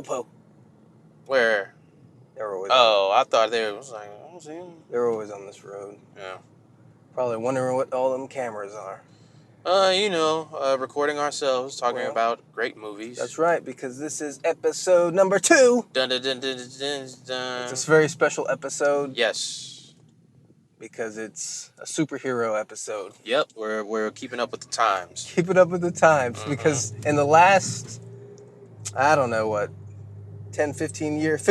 po. Where? They're always. I thought they was like, I don't see them. They're always on this road. Yeah. Probably wondering what all them cameras are. Recording ourselves, talking about great movies. That's right, because this is episode number 2. Dun, dun, dun, dun, dun, dun. It's a very special episode. Yes. Because it's a superhero episode. Yep, we're keeping up with the times. Keeping up with the times, because in the last, I don't know what, 10, 15 years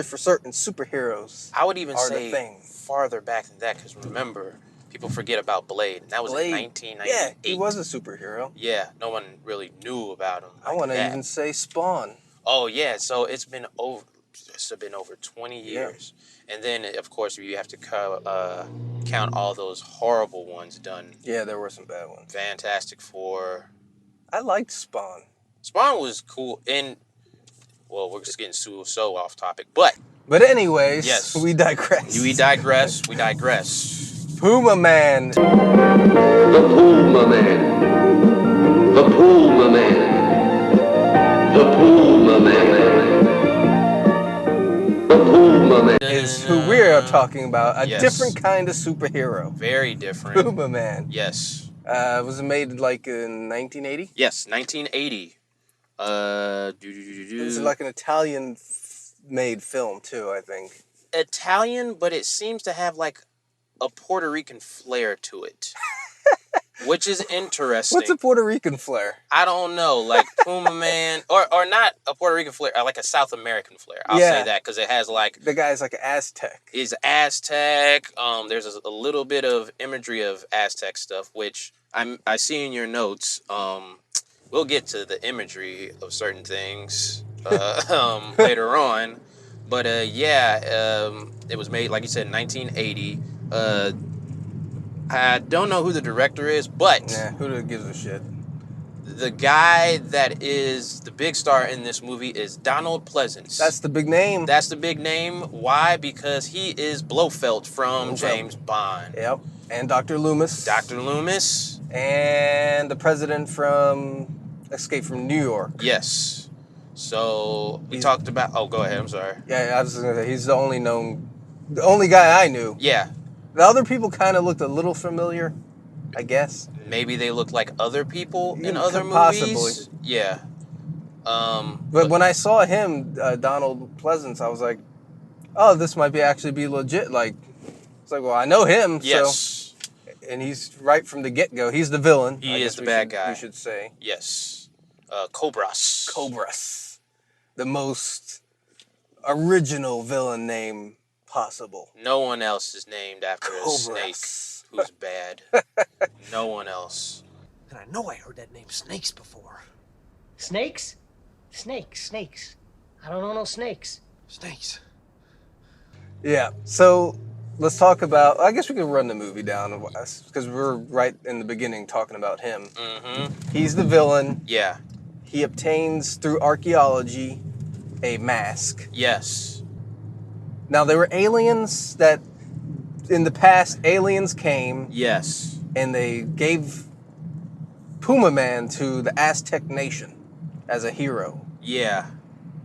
for certain, superheroes I would even are say the thing. farther back than that, because remember, people forget about Blade. And that was in 1998. Yeah, he was a superhero. Yeah, no one really knew about him. I want to even say Spawn. Oh yeah, so it's been over 20 years, and then of course you have to count all those horrible ones done. Yeah, there were some bad ones. Fantastic Four. I liked Spawn. Spawn was cool, and well, we're just getting so off topic, but anyways, yes, we digress. We digress. Pumaman. The Pumaman. The Pumaman. The Pumaman. The Pumaman is who we are talking about. A different kind of superhero. Very different. Pumaman. Yes. Was it made like in 1980? Yes, 1980. It was like an Italian-made film too, I think. Italian, but it seems to have like a Puerto Rican flair to it, which is interesting. What's a Puerto Rican flair? I don't know, like Pumaman, or not a Puerto Rican flair, like a South American flair. I'll say that because it has like the guy's like an Aztec. He's Aztec. There's a little bit of imagery of Aztec stuff, which I see in your notes. We'll get to the imagery of certain things later on. But it was made, like you said, in 1980. I don't know who the director is, but who gives a shit? The guy that is the big star in this movie is Donald Pleasance. That's the big name. That's the big name. Why? Because he is Blofeld from James Bond. Yep. And Dr. Loomis. Dr. Loomis. And the president from Escape from New York. Yes. So we talked about. Oh, go ahead. I'm sorry. Yeah, I was just gonna say he's the only guy I knew. Yeah. The other people kind of looked a little familiar, I guess. Maybe they looked like other people in other movies. Possibly. Yeah. But when I saw him, Donald Pleasance, I was like, oh, this might be legit. Like, it's like, well, I know him. Yes. So, and he's right from the get-go. He's the villain. He is the bad guy. We should say. Yes. Cobras. The most original villain name possible. No one else is named after a snake who's bad. No one else. And I know I heard that name Snakes before. Snakes? Snakes. I don't know no snakes. Snakes. Yeah, so let's talk about, I guess we can run the movie down because we're right in the beginning talking about him. Mm-hmm. He's the villain. Yeah. He obtains through archaeology a mask. Yes. Now, there were aliens that, in the past, aliens came. Yes. And they gave Pumaman to the Aztec nation as a hero. Yeah.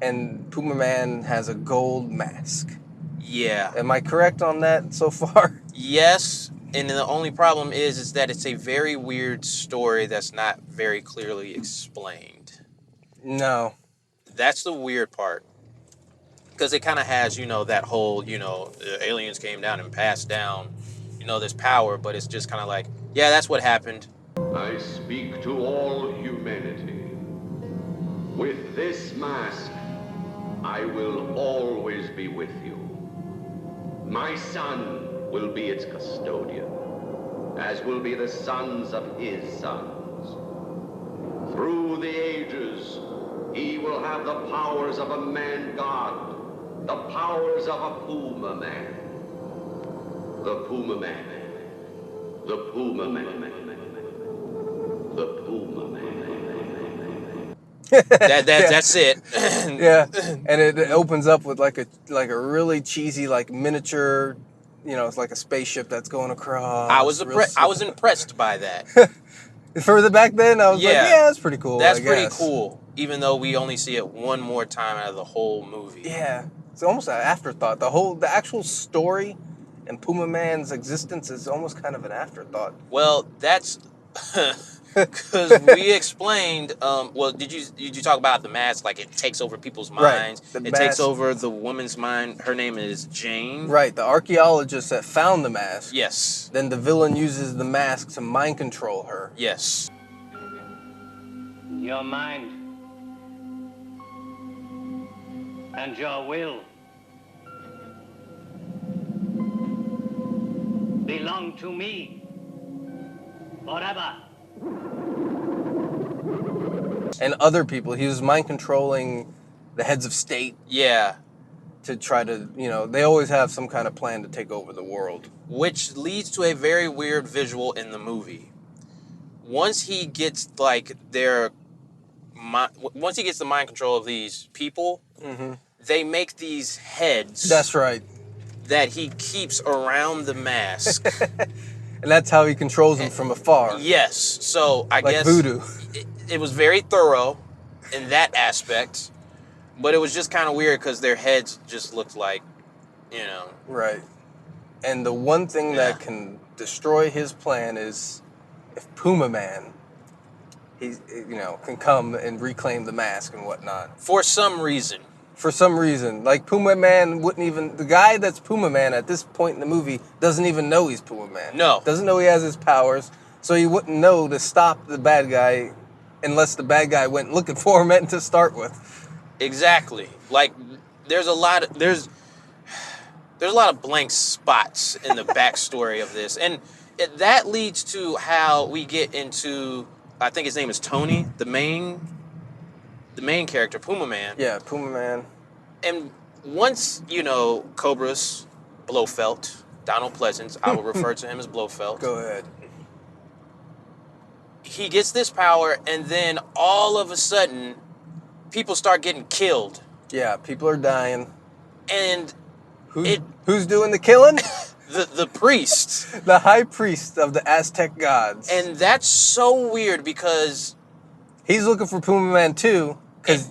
And Pumaman has a gold mask. Yeah. Am I correct on that so far? Yes. And the only problem is that it's a very weird story that's not very clearly explained. No. That's the weird part. Because it kind of has, that whole, aliens came down and passed down, this power, but it's just kind of like, yeah, that's what happened. I speak to all humanity. With this mask, I will always be with you. My son will be its custodian, as will be the sons of his sons. Through the ages, he will have the powers of a man-god, the powers of a Pumaman. The Pumaman. The Pumaman. The Pumaman. That's it. Yeah, and it opens up with like a really cheesy like miniature, it's like a spaceship that's going across. I was impressed by that. Further back then, I was like, Yeah. yeah, that's pretty cool. That's I pretty guess. cool, even though we only see it one more time out of the whole movie. Yeah, it's almost an afterthought. The actual story and Pumaman's existence is almost kind of an afterthought. Well, that's because we explained. Well, did you talk about the mask? Like it takes over people's minds. Right. The It takes mask. over the woman's mind. Her name is Jane. Right, the archaeologist that found the mask. Yes. Then the villain uses the mask to mind control her. Yes. Your mind and your will belong to me forever. And other people. He was mind controlling the heads of state Yeah. to try to, they always have some kind of plan to take over the world. Which leads to a very weird visual in the movie. Once he gets once he gets the mind control of these people, they make these heads. That's right. That he keeps around the mask. And that's how he controls them from afar. Yes. So I like guess voodoo. It was very thorough in that aspect, but it was just kind of weird because their heads just looked like, Right. And the one thing that can destroy his plan is if Pumaman, can come and reclaim the mask and whatnot. For some reason. Like Pumaman the guy that's Pumaman at this point in the movie doesn't even know he's Pumaman. No. Doesn't know he has his powers, so he wouldn't know to stop the bad guy unless the bad guy went looking for him to start with. Exactly. Like there's a lot of blank spots in the backstory of this, and that leads to how we get into, I think his name is Tony, the main character, Pumaman. Yeah, Pumaman. And once, Cobra's Blofeld, Donald Pleasance, I will refer to him as Blofeld. Go ahead. He gets this power, and then all of a sudden, people start getting killed. Yeah, people are dying. And who's doing the killing? the priest. The high priest of the Aztec gods. And that's so weird because he's looking for Pumaman too, because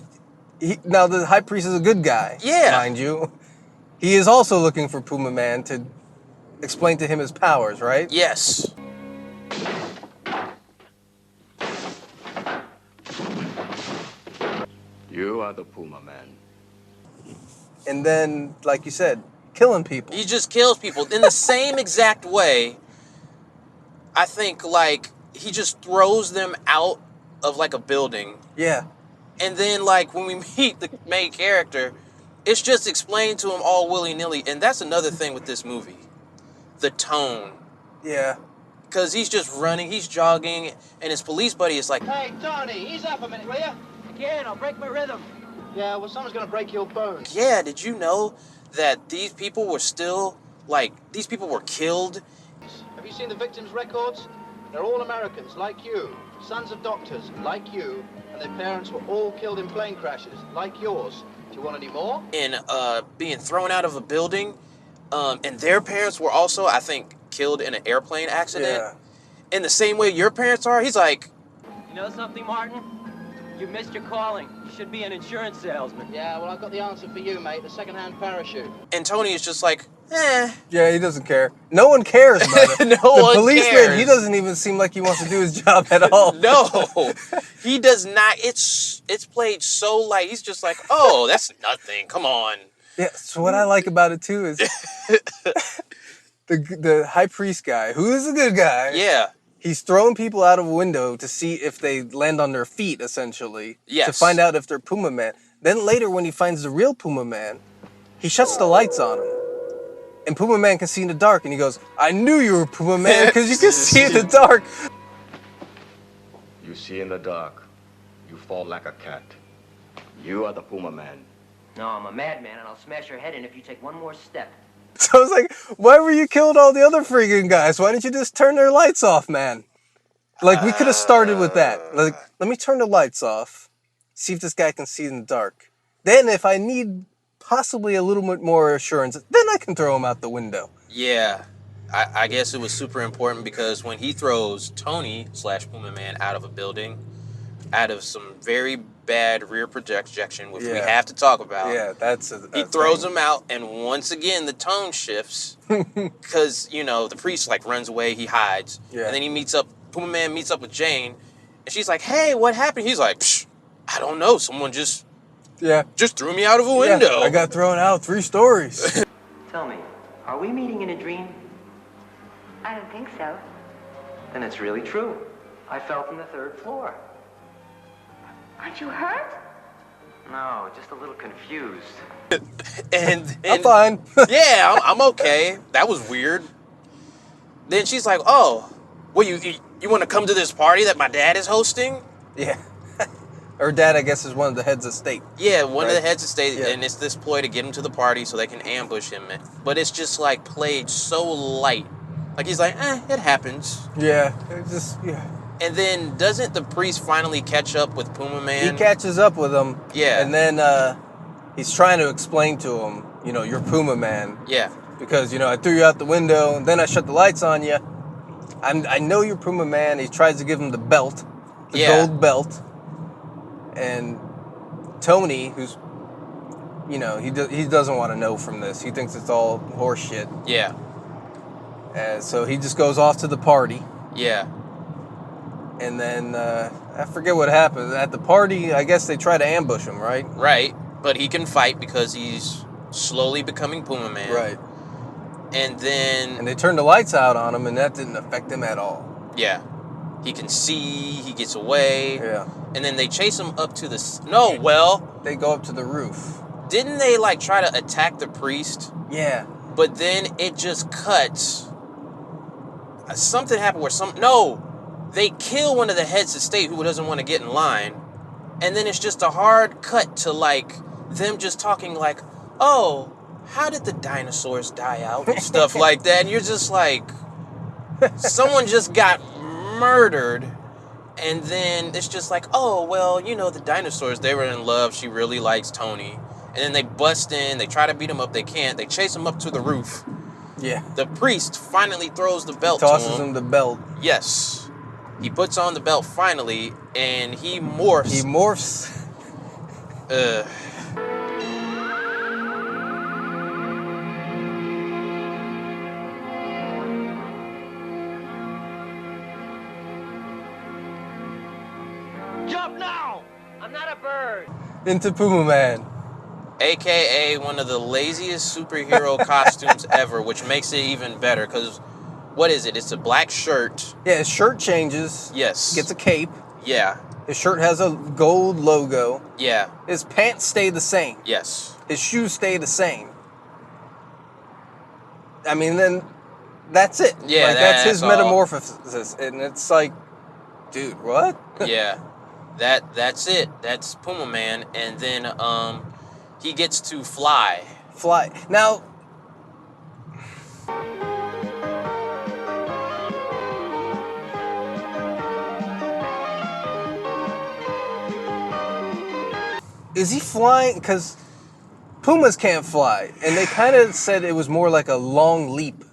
now the high priest is a good guy, mind you. He is also looking for Pumaman to explain to him his powers, right? Yes. You are the Pumaman. And then, like you said, killing people. He just kills people in the same exact way. I think, like, he just throws them out of, like, a building. Yeah. And then, like, when we meet the main character, it's just explained to him all willy-nilly. And that's another thing with this movie. The tone. Yeah. Because he's just running, he's jogging, and his police buddy is like, "Hey, Tony, ease up a minute, will you?" Again, I'll break my rhythm. Yeah, well, someone's gonna break your bones. yeah, did you know that these people were still, like, these people were killed? Have you seen the victims' records? They're all Americans, like you. Sons of doctors, like you. And their parents were all killed in plane crashes, like yours. Do you want any more? And being thrown out of a building. And their parents were also, I think, killed in an airplane accident. Yeah. In the same way your parents are. He's like, You know something, Martin? You missed your calling. You should be an insurance salesman. Yeah, well, I've got the answer for you, mate. The second-hand parachute. and Tony is just like, eh. Yeah, he doesn't care. No one cares about it. No one policeman, cares. he doesn't even seem like he wants to do his job at all. No, he does not. It's played so light. He's just like, oh, that's nothing. Come on. Yeah, so what I like about it too is the high priest guy, who is a good guy. Yeah. He's throwing people out of a window to see if they land on their feet, essentially. Yes. To find out if they're Pumaman. Then later, when he finds the real Pumaman, he shuts the lights on him. And Pumaman can see in the dark, and he goes, I knew you were Pumaman, because you can see in the dark. You see in the dark. You fall like a cat. You are the Pumaman. No, I'm a madman, and I'll smash your head in if you take one more step. So I was like, why were you killing all the other freaking guys? Why didn't you just turn their lights off, man? Like, we could have started with that. Like, let me turn the lights off, see if this guy can see in the dark. Then if I need possibly a little bit more assurance, then I can throw him out the window. Yeah. I guess it was super important because when he throws Tony / Pumaman out of a building, out of some very bad rear projection, which we Yeah. have to talk about. Yeah, that's a He throws thing. him out, and once again the tone shifts because the priest like runs away, he hides, Yeah. and then Pumaman meets up with Jane, and she's like, "Hey, what happened?" He's like, "Psh, I don't know. Someone just threw me out of a window. I got thrown out 3 stories." Tell me, are we meeting in a dream? I don't think so. Then it's really true. I fell from the 3rd floor. Aren't you hurt? No, just a little confused. and I'm fine. Yeah, I'm okay. That was weird. Then she's like, "Oh, well, you want to come to this party that my dad is hosting?" Yeah. Her dad, I guess, is one of the heads of state. Yeah, one of Right. the heads of state, Yeah. and it's this ploy to get him to the party so they can ambush him. But it's just like played so light. Like he's like, it happens. Yeah. It just And then doesn't the priest finally catch up with Pumaman? He catches up with him. Yeah. And then he's trying to explain to him, you're Pumaman. Yeah. Because, I threw you out the window, and then I shut the lights on you. I know you're Pumaman. He tries to give him the belt, the gold belt. And Tony, who's, he doesn't want to know from this. He thinks it's all horse shit. Yeah. And so he just goes off to the party. Yeah. And then I forget what happens. At the party, I guess they try to ambush him, right? Right. But he can fight because he's slowly becoming Pumaman. Right. And then... And they turn the lights out on him, and that didn't affect him at all. Yeah. He can see, he gets away. Yeah. And then they chase him up to the... No, well... They go up to the roof. Didn't they, try to attack the priest? Yeah. But then it just cuts. Something happened where No! They kill one of the heads of state who doesn't want to get in line. And then it's just a hard cut to, them just talking oh, how did the dinosaurs die out? And stuff like that. And you're just like... Someone just got murdered. And then it's just oh, well, the dinosaurs, they were in love. She really likes Tony. And then they bust in. They try to beat him up. They can't. They chase him up to the roof. Yeah. The priest finally throws the belt to him. Tosses him the belt. Yes. He puts on the belt finally, and he morphs. He morphs. Jump now! I'm not a bird. Into Pumaman. AKA one of the laziest superhero costumes ever, which makes it even better, because what is it? It's a black shirt. Yeah, his shirt changes. Yes. Gets a cape. Yeah. His shirt has a gold logo. Yeah. His pants stay the same. Yes. His shoes stay the same. I mean, then that's it. Yeah, that's his all. metamorphosis. And it's like, dude, what? Yeah. That's it. That's Pumaman. And then he gets to fly. Fly. Now, is he flying? Because pumas can't fly. And they kind of said it was more like a long leap.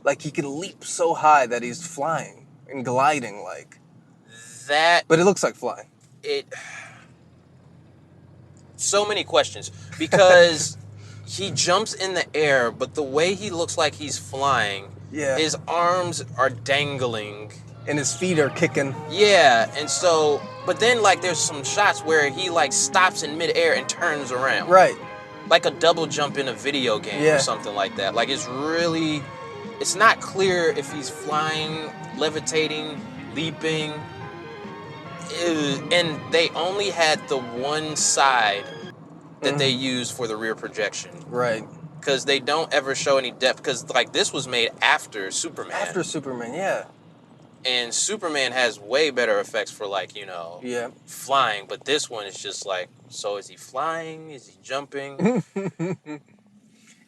Like he can leap so high that he's flying and gliding like. But it looks like flying. So many questions. Because he jumps in the air, but the way he looks like he's flying, his arms are dangling. And his feet are kicking. Yeah, and so, but then there's some shots where he stops in midair and turns around. Right. Like a double jump in a video game or something like that. It's not clear if he's flying, levitating, leaping. And they only had the one side that they used for the rear projection. Right. Because they don't ever show any depth. Because this was made after Superman. After Superman, yeah. And Superman has way better effects for flying. But this one is just so is he flying? Is he jumping?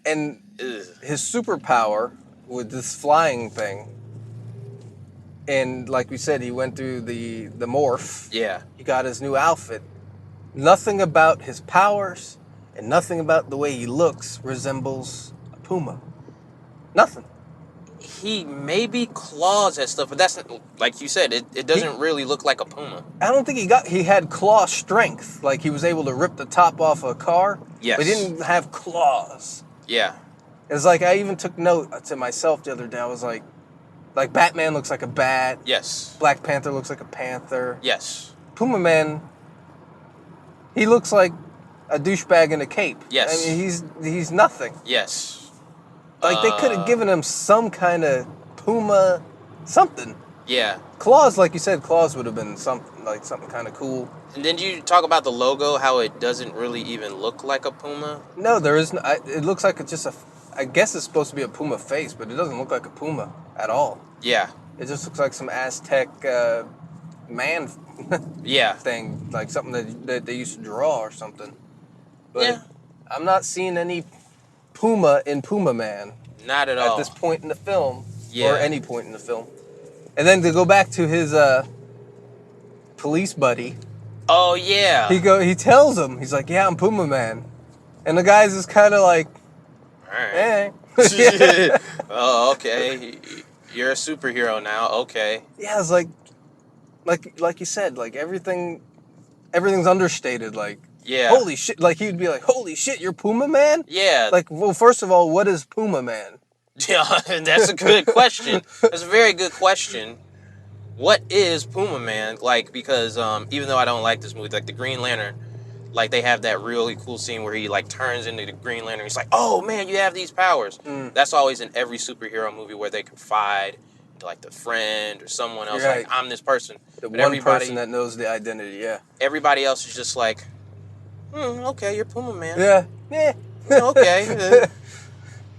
And his superpower with this flying thing. And like we said, he went through the morph. Yeah. He got his new outfit. Nothing about his powers and nothing about the way he looks resembles a puma. Nothing. He maybe claws at stuff, but that's not, like you said, it doesn't really look like a puma. I don't think he had claw strength. Like he was able to rip the top off a car. Yes. But he didn't have claws. Yeah. It's like I even took note to myself the other day. I was like Batman looks like a bat. Yes. Black Panther looks like a panther. Yes. Pumaman, he looks like a douchebag in a cape. Yes. I mean, he's nothing. Yes. Like they could have given him some kind of puma, something. Yeah. Claws, like you said, claws would have been something kind of cool. And then you talk about the logo, how it doesn't really even look like a puma. No, there isn't. It looks like it's just I guess it's supposed to be a puma face, but it doesn't look like a puma at all. Yeah. It just looks like some Aztec man Yeah. thing, like something that they used to draw or something. But Yeah. I'm not seeing any puma in Pumaman Not at all. at this point in the film, Yeah. or any point in the film. And then to go back to his police buddy, Oh yeah. he tells him, he's like, "Yeah, I'm Pumaman," and the guy's just kind of like, All right. "Eh." Oh, okay. You're a superhero now. Okay. Yeah, it's like you said, like everything's understated. Like, Yeah. holy shit! Like he'd be like, "Holy shit, you're Pumaman?" Yeah. Like, well, first of all, what is Pumaman? Yeah, that's a good question. That's a very good question. What is Pumaman? Like, because even though I don't like this movie, like the Green Lantern, like they have that really cool scene where he like turns into the Green Lantern. He's like, "Oh man, you have these powers." That's always in every superhero movie where they confide to like the friend or someone else. Right. Like, I'm this person. The But one person that knows the identity. Yeah. everybody else is just like, okay, you're Pumaman. Yeah. Yeah. Okay.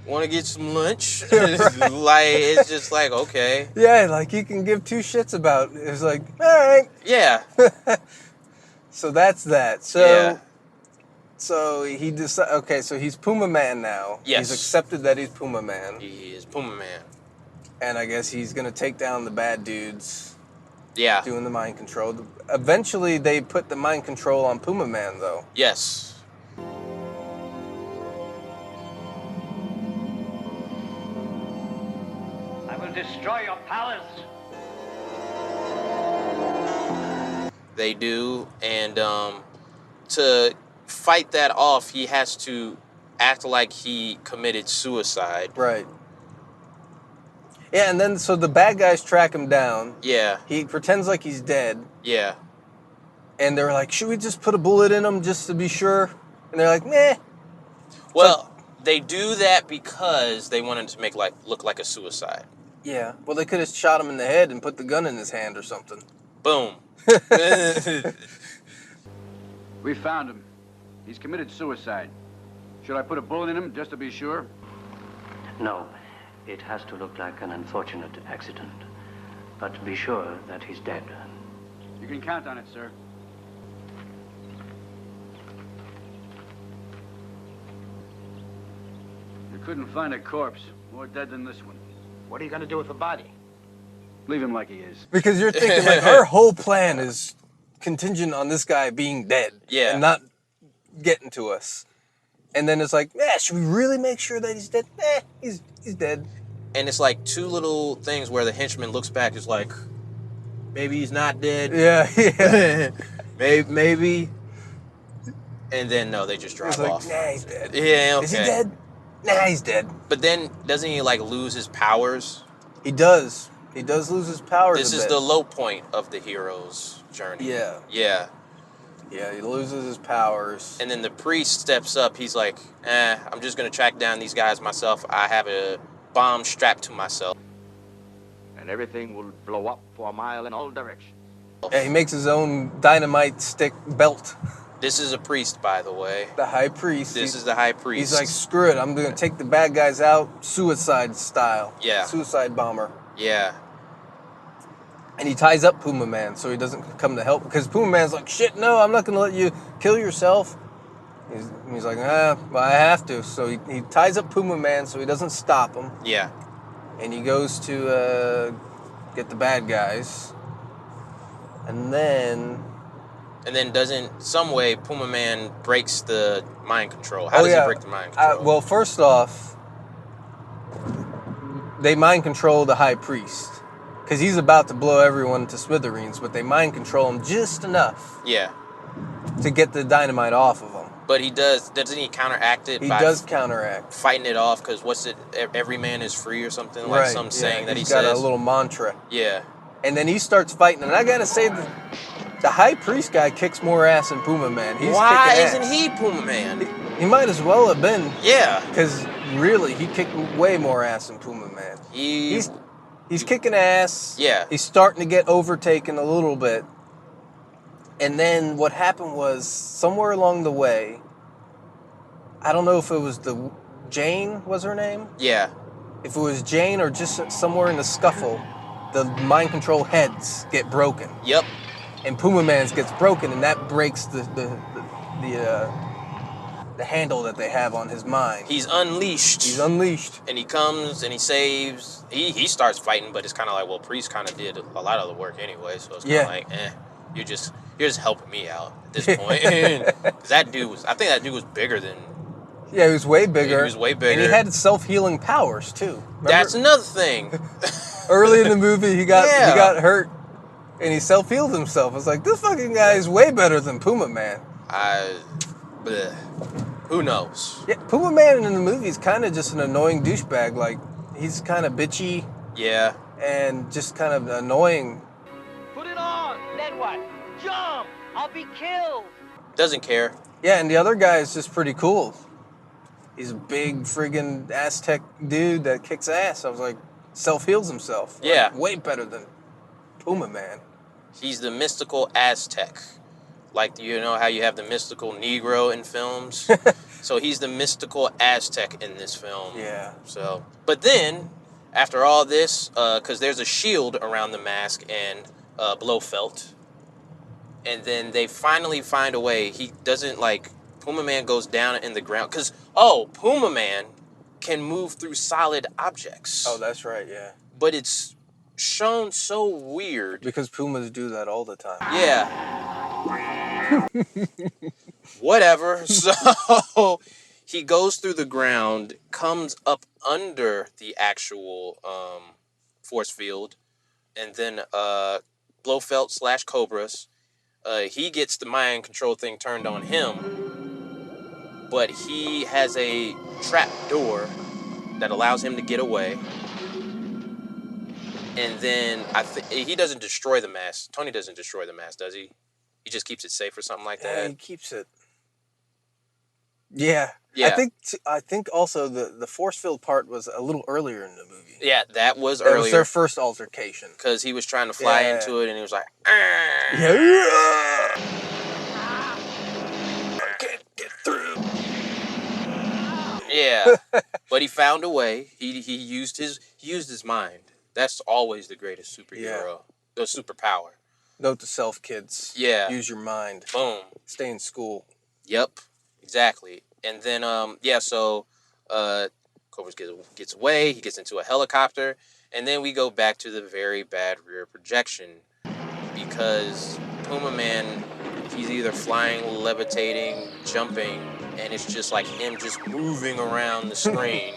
Want to get some lunch? Like, it's just like, okay. Yeah, like you can give two shits about. It's like, all right. Yeah. So that's that. So, Yeah. so he decided. Okay, so he's Pumaman now. Yes. He's accepted that he's Pumaman, He is Pumaman. and I guess he's gonna take down the bad dudes Yeah. doing the mind control. Eventually, they put the mind control on Pumaman, though. Yes. I will destroy your palace. They do, and to fight that off, he has to act like he committed suicide. Right. Yeah, and then so the bad guys track him down. Yeah. He pretends like he's dead, Yeah. and they're like, "Should we just put a bullet in him just to be sure?" And they're like, "Meh." Well, they do that because they wanted to make look like a suicide. Yeah. Well, they could have shot him in the head and put the gun in his hand or something. Boom. We found him. He's committed suicide. Should I put a bullet in him just to be sure? No, it has to look like an unfortunate accident. But be sure that he's dead. You can count on it, sir. You couldn't find a corpse more dead than this one. What are you going to do with the body? Leave him like he is. Because you're thinking like our whole plan is contingent on this guy being dead. Yeah. And not getting to us. And then it's like, should we really make sure that he's dead? He's dead. And it's like two little things where the henchman looks back, is like, maybe he's not dead. Yeah. Maybe. And then no, they just drive It's like, off. nah, he's dead. Yeah, okay. Is he dead? Nah, he's dead. But then doesn't he like lose his powers? He does. He does lose his powers This a is bit. the low point of the hero's journey. Yeah. Yeah. Yeah, he loses his powers. And then the priest steps up. He's like, I'm just going to track down these guys myself. I have a bomb strapped to myself. And everything will blow up for a mile in all directions. Yeah, he makes his own dynamite stick belt. This is a priest, by the way. The high priest. This is the high priest. He's like, screw it. I'm going to take the bad guys out suicide style. Yeah. Suicide bomber. Yeah. And he ties up Pumaman so he doesn't come to help. Because Pumaman's like, shit, no, I'm not going to let you kill yourself. He's like, well, I have to. So he ties up Pumaman so he doesn't stop him. Yeah. And he goes to get the bad guys. And then doesn't, some way, Pumaman breaks the mind control. How does he break the mind control? Well, first off, they mind control the high priest. Because he's about to blow everyone to smithereens, but they mind control him just enough Yeah. to get the dynamite off of him. But doesn't he counteract it He by does counteract. fighting it off? Because what's it, every man is free or something? Like Right, some saying that he he's got says. a little mantra. Yeah. And then he starts fighting, and I gotta say, the high priest guy kicks more ass than Pumaman. He's Why kicking isn't ass. he Pumaman? He might as well have been. Yeah. Because really, he kicked way more ass than Pumaman. He's kicking ass. Yeah. He's starting to get overtaken a little bit. And then what happened was, somewhere along the way, I don't know if it was Jane was her name? Yeah. If it was Jane or just somewhere in the scuffle, the mind control heads get broken. Yep. And Pumaman's gets broken, and that breaks the handle that they have on his mind. He's unleashed. He's unleashed. And he comes and he saves. He starts fighting, but it's kind of like, well, Priest kind of did a lot of the work anyway, so it's kind of like, you're just helping me out at this point. 'Cause I think that dude was bigger than. Yeah, he was way bigger. He was way bigger. And he had self-healing powers, too. Remember? That's another thing. Early in the movie, he got hurt, and he self-healed himself. I was like, this fucking guy is way better than Pumaman. Who knows? Yeah, Pumaman in the movie is kind of just an annoying douchebag. Like, he's kind of bitchy. Yeah. And just kind of annoying. Put it on! Then what? Jump! I'll be killed! Doesn't care. Yeah, and the other guy is just pretty cool. He's a big friggin' Aztec dude that kicks ass. I was like, self-heals himself. Yeah. Like, way better than Pumaman. He's the mystical Aztec. Like, you know how you have the mystical Negro in films? So he's the mystical Aztec in this film. Yeah. So, but then, after all this, because there's a shield around the mask and Blofeld, and then they finally find a way. He doesn't, like, Pumaman goes down in the ground, because, Pumaman can move through solid objects. Oh, that's right, yeah. But it's shown so weird. Because Pumas do that all the time. Yeah. Whatever. So he goes through the ground, comes up under the actual force field, and then Blofeld / Cobras. He gets the mind control thing turned on him, but he has a trap door that allows him to get away. And then he doesn't destroy the mask. Tony doesn't destroy the mask, does he? He just keeps it safe or something like that. Yeah, he keeps it. Yeah. Yeah. I think also the force field part was a little earlier in the movie. Yeah, that was That earlier. was their first altercation. Because he was trying to fly into it, and he was like, yeah. I can't get through. Yeah. But he found a way. He used his mind. That's always the greatest superhero. The superpower. Note to self, kids. Yeah. Use your mind. Boom. Stay in school. Yep. Exactly. And then so Cobras gets away, he gets into a helicopter, and then we go back to the very bad rear projection because Pumaman, he's either flying, levitating, jumping, and it's just like him just moving around the screen.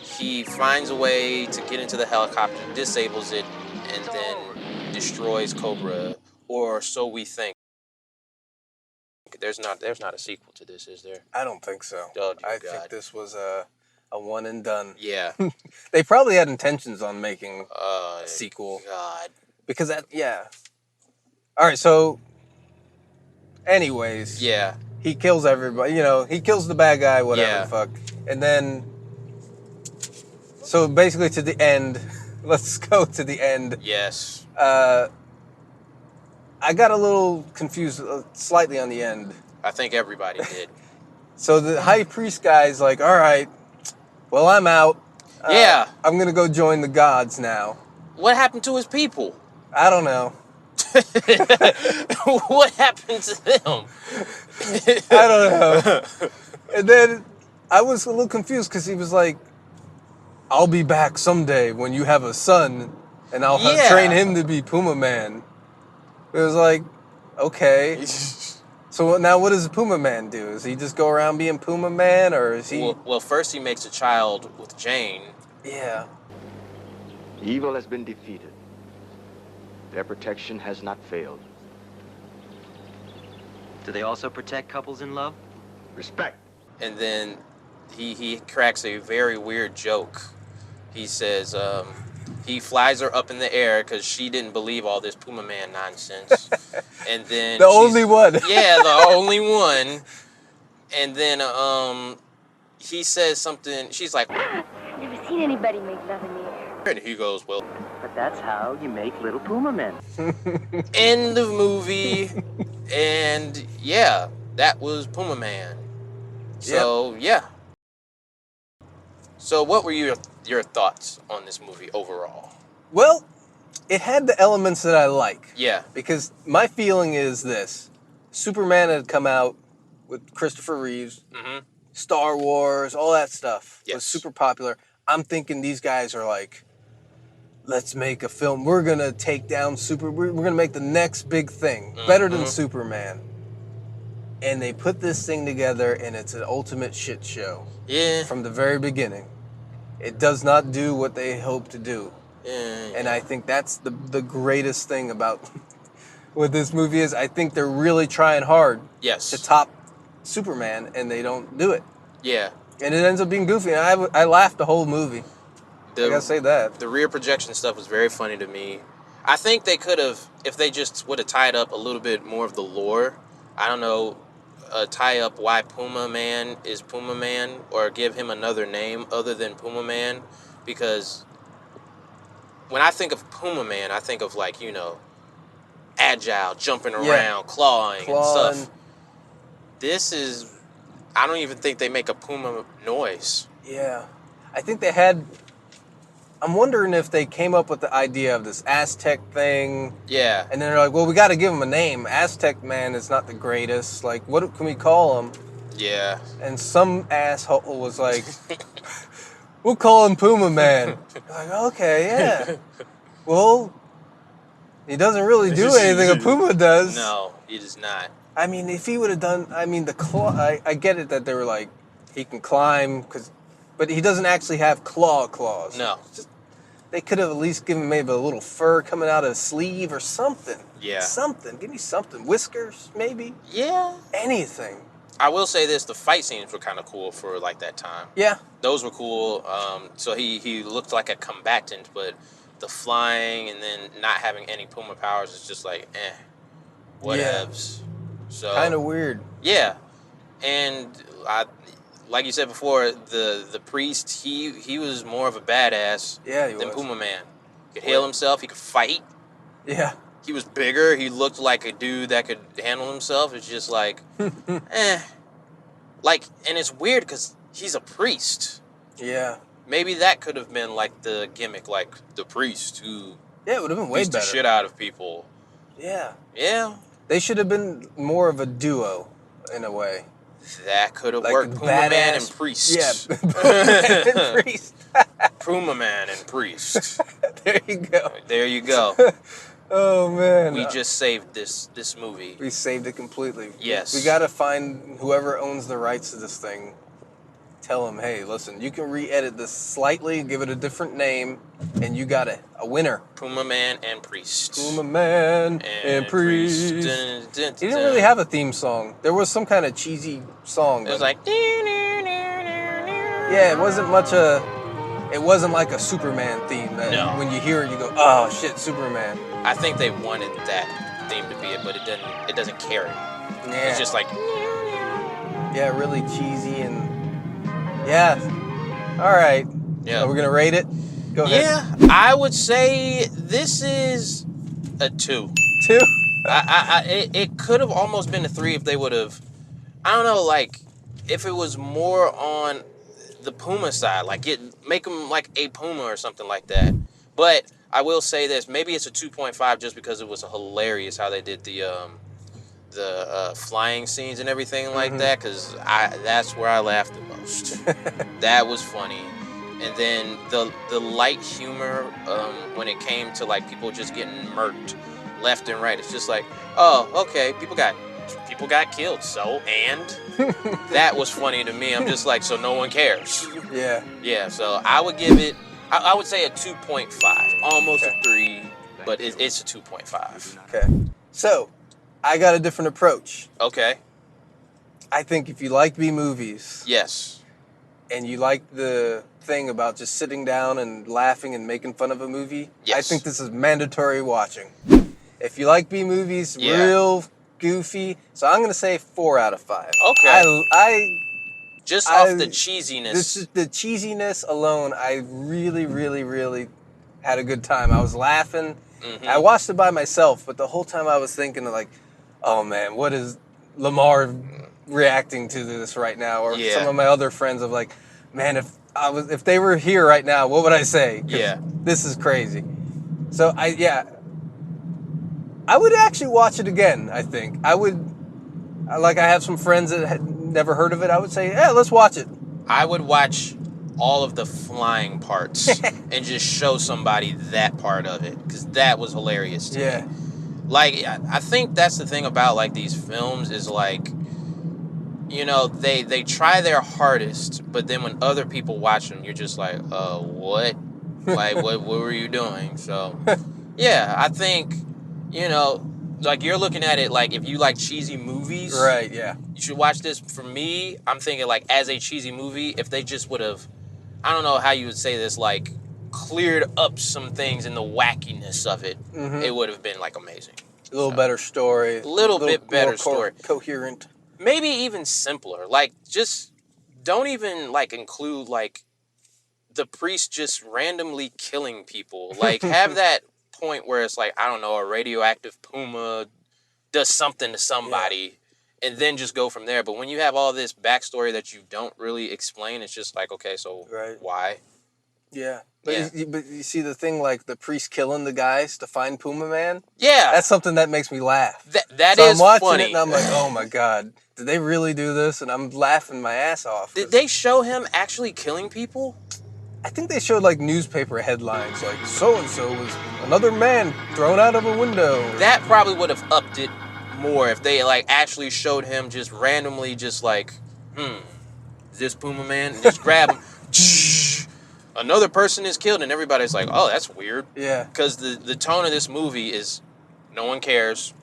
He finds a way to get into the helicopter, disables it, and then destroys Cobra, or so we think. There's not a sequel to this, is there? I don't think so. Oh, dear I God. think this was a one and done. Yeah. They probably had intentions on making a sequel. God. Because All right, so anyways. Yeah. He kills everybody, he kills the bad guy, whatever the fuck. And then so basically to the end, let's go to the end. Yes. I got a little confused slightly on the end. I think everybody did. So the high priest guy's like, all right, well, I'm out. Yeah. I'm going to go join the gods now. What happened to his people? I don't know. What happened to them? I don't know. And then I was a little confused because he was like, I'll be back someday when you have a son and I'll train him to be Pumaman. It was like, okay. So now what does Pumaman do? Does he just go around being Pumaman, or is he... Well, first he makes a child with Jane. Yeah. Evil has been defeated. Their protection has not failed. Do they also protect couples in love? Respect. And then he cracks a very weird joke. He says he flies her up in the air because she didn't believe all this Pumaman nonsense. And then The only one. Yeah, the only one. And then he says something. She's like, Never seen anybody make love in the air. and he goes, well, But that's how you make little Pumamen. end of movie. And yeah, that was Pumaman. So yeah. So what were your thoughts on this movie overall? Well, it had the elements that I like. Yeah. Because my feeling is this. Superman had come out with Christopher Reeves. Mm-hmm. Star Wars, all that stuff Yes. was super popular. I'm thinking these guys are like, let's make a film. We're going to take down we're going to make the next big thing. Better than Superman. And they put this thing together, and it's an ultimate shit show. Yeah. From the very beginning. It does not do what they hope to do. Yeah. And I think that's the greatest thing about what this movie is. I think they're really trying hard to top Superman, and they don't do it. Yeah. And it ends up being goofy. And I laughed the whole movie. I gotta say that. The rear projection stuff was very funny to me. I think they could have, if they just would have tied up a little bit more of the lore, I don't know, tie up why Pumaman is Pumaman, or give him another name other than Pumaman, because when I think of Pumaman, I think of, like, you know, agile, jumping around, clawing and stuff. This is, I don't even think they make a puma noise. Yeah. I think they had, I'm wondering if they came up with the idea of this Aztec thing. Yeah. And then they're like, well, we got to give him a name. Aztec man is not the greatest. Like, what can we call him? Yeah. And some asshole was like, we'll call him Puma Man. Like, okay, yeah. Well, he doesn't really do anything a puma does. No, he does not. I mean, if he would have done, I mean, the claw, I get it that they were like, he can climb, but he doesn't actually have claws. No. They could have at least given him maybe a little fur coming out of his sleeve or something. Yeah. Something. Give me something. Whiskers, maybe? Yeah. Anything. I will say this, the fight scenes were kind of cool for, like, that time. Yeah. Those were cool. So he looked like a combatant, but the flying and then not having any Puma powers is just like, whatevs. Yeah. So kind of weird. Yeah. And like you said before, the priest, he was more of a badass than Puma Man. He could heal himself, he could fight. Yeah. He was bigger, he looked like a dude that could handle himself. It's just like, Like, and it's weird because he's a priest. Yeah. Maybe that could have been like the gimmick, like the priest who it would have been way beats better. the shit out of people. Yeah. Yeah. They should have been more of a duo, in a way. That could have like worked. Puma Man and Priest. Yeah. Puma Man and Priest. Puma Man and Priest. There you go. There you go. Oh, man. We just saved this movie. We saved it completely. Yes. We got to find whoever owns the rights to this thing. Tell them, hey, listen, you can re-edit this slightly, give it a different name, and you got a winner. Puma Man and Priest. Puma Man and Priest. He didn't really have a theme song. There was some kind of cheesy song. It was like... Yeah, it wasn't it wasn't like a Superman theme that when you hear it, you go, oh, shit, Superman. I think they wanted that theme to be it, but it doesn't carry. Yeah. It's just like... Yeah, really cheesy and... Yeah. All right. Yeah. Are we going to rate it? Go ahead. Yeah, I would say this is a 2. 2? It could have almost been a 3 if they would have... I don't know, like, if it was more on the Puma side, like make him like a Puma or something like that. But I will say this, maybe it's a 2.5 just because it was hilarious how they did the flying scenes and everything like that, because that's where I laughed the most. That was funny. And then the light humor when it came to like people just getting murked left and right. It's just like, oh, okay, people got killed, so, and that was funny to me. I'm just like, so no one cares. Yeah. Yeah, so I would give it I would say a 2.5, almost Okay. a 3, but it's a 2.5. Okay. So, I got a different approach. Okay. I think if you like B movies Yes. and you like the thing about just sitting down and laughing and making fun of a movie, I Yes. think this is mandatory watching. If you like B movies, Yeah. real goofy, so I'm gonna say 4 out of 5. Okay. Just off the cheesiness. This is the cheesiness alone. I really, really, really had a good time. I was laughing. Mhm. I watched it by myself, but the whole time I was thinking like, oh man, what is Lamar reacting to this right now? Or Yeah. some of my other friends of like, man, if they were here right now, what would I say? 'Cause Yeah. this is crazy. So I would actually watch it again. I think I would. I have some friends that had never heard of it. I would say, yeah, let's watch it. I would watch all of the flying parts and just show somebody that part of it, because that was hilarious to Yeah. me. Like, I think that's the thing about like these films is like, you know, they try their hardest, but then when other people watch them, you're just like, what? Like, what were you doing? So, yeah, I think, you know, like you're looking at it like if you like cheesy movies, Right, yeah. you should watch this. For me, I'm thinking like as a cheesy movie, if they just would have, I don't know how you would say this, like cleared up some things in the wackiness of it, Mhm. it would have been like amazing. A little better story. A little bit better more story. Coherent. Maybe even simpler. Like, just don't even like include like the priest just randomly killing people. Like, have that point where it's like, I don't know, a radioactive puma does something to somebody, and then just go from there. But when you have all this backstory that you don't really explain, it's just like, okay, so why? Yeah. But, Yeah. but you see the thing like the priest killing the guys to find Pumaman? Yeah. That's something that makes me laugh. That so is I'm watching funny. it and I'm like, oh my God, did they really do this? And I'm laughing my ass off. Did they show him actually killing people? I think they showed like newspaper headlines like so-and-so was another man thrown out of a window. That probably would have upped it more if they like actually showed him just randomly just like, is this Puma Man? And just grab him. Another person is killed and everybody's like, oh, that's weird. Yeah. Because the tone of this movie is no one cares.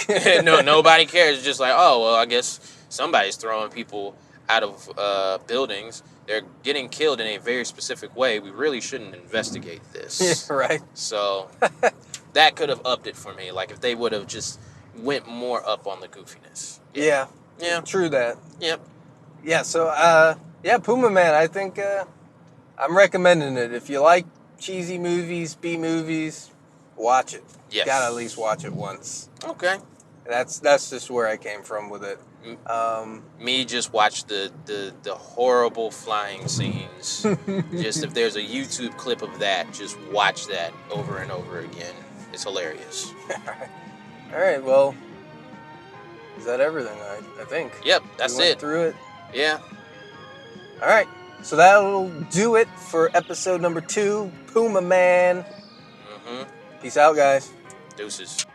Nobody cares. It's just like, oh, well, I guess somebody's throwing people out of buildings. They're getting killed in a very specific way. We really shouldn't investigate this. Yeah, right. So that could have upped it for me. Like if they would have just went more up on the goofiness. Yeah. Yeah. True that. Yep. Yeah, so Pumaman, I think I'm recommending it. If you like cheesy movies, B movies, watch it. Yes. Gotta at least watch it once. Okay. That's just where I came from with it. Me just watch the horrible flying scenes. Just if there's a YouTube clip of that, just watch that over and over again. It's hilarious. All right, well, is that everything? I think. Yep, that's we went it. Through it. Yeah. All right, so that'll do it for episode number 2, Pumaman. Mm-hmm. Peace out, guys. Deuces.